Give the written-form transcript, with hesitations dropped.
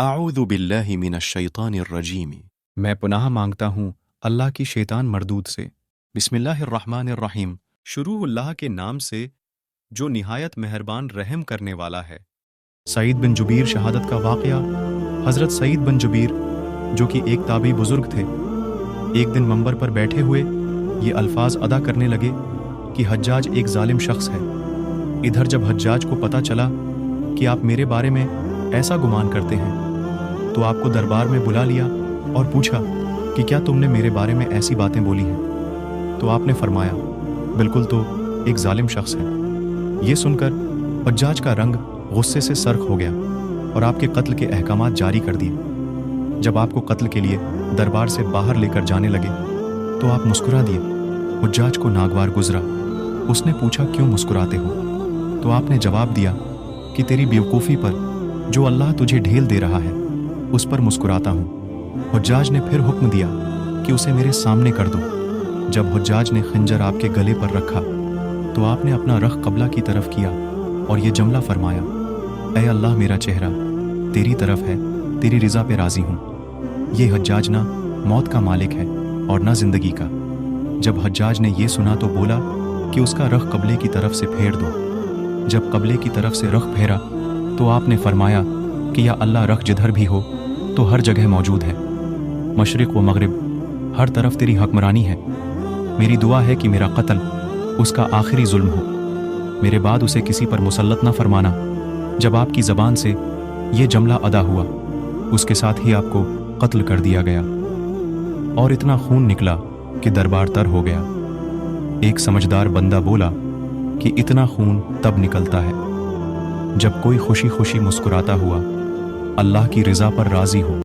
اعوذ باللہ من الشیطان الرجیم، میں پناہ مانگتا ہوں اللہ کی شیطان مردود سے۔ بسم اللہ الرحمن الرحیم، شروع اللہ کے نام سے جو نہایت مہربان رحم کرنے والا ہے۔ سعید بن جبیر شہادت کا واقعہ۔ حضرت سعید بن جبیر جو کہ ایک تابعی بزرگ تھے، ایک دن منبر پر بیٹھے ہوئے یہ الفاظ ادا کرنے لگے کہ حجاج ایک ظالم شخص ہے۔ ادھر جب حجاج کو پتہ چلا کہ آپ میرے بارے میں ایسا گمان کرتے ہیں تو آپ کو دربار میں بلا لیا اور پوچھا کہ کیا تم نے میرے بارے میں ایسی باتیں بولی ہیں؟ تو آپ نے فرمایا بالکل، تو ایک ظالم شخص ہے۔ یہ سن کر حجاج کا رنگ غصے سے سرخ ہو گیا اور آپ کے قتل کے احکامات جاری کر دیے۔ جب آپ کو قتل کے لیے دربار سے باہر لے کر جانے لگے تو آپ مسکرا دیے۔ حجاج کو ناگوار گزرا۔ اس نے پوچھا کیوں مسکراتے ہو؟ تو آپ نے جواب دیا کہ تیری بیوقوفی پر جو اللہ تجھے ڈھیل دے رہا ہے اس پر مسکراتا ہوں۔ حجاج نے پھر حکم دیا کہ اسے میرے سامنے کر دو۔ جب حجاج نے خنجر آپ کے گلے پر رکھا تو آپ نے اپنا رخ قبلہ کی طرف کیا اور یہ جملہ فرمایا، اے اللہ میرا چہرہ تیری طرف ہے، تیری رضا پہ راضی ہوں۔ یہ حجاج نہ موت کا مالک ہے اور نہ زندگی کا۔ جب حجاج نے یہ سنا تو بولا کہ اس کا رخ قبلے کی طرف سے پھیر دو۔ جب قبلے کی طرف سے رخ پھیرا تو آپ نے فرمایا کہ یا اللہ رخ جدھر بھی ہو تو ہر جگہ موجود ہے، مشرق و مغرب ہر طرف تیری حکمرانی ہے۔ میری دعا ہے کہ میرا قتل اس کا آخری ظلم ہو، میرے بعد اسے کسی پر مسلط نہ فرمانا۔ جب آپ کی زبان سے یہ جملہ ادا ہوا اس کے ساتھ ہی آپ کو قتل کر دیا گیا اور اتنا خون نکلا کہ دربار تر ہو گیا۔ ایک سمجھدار بندہ بولا کہ اتنا خون تب نکلتا ہے جب کوئی خوشی خوشی مسکراتا ہوا اللہ کی رضا پر راضی ہو۔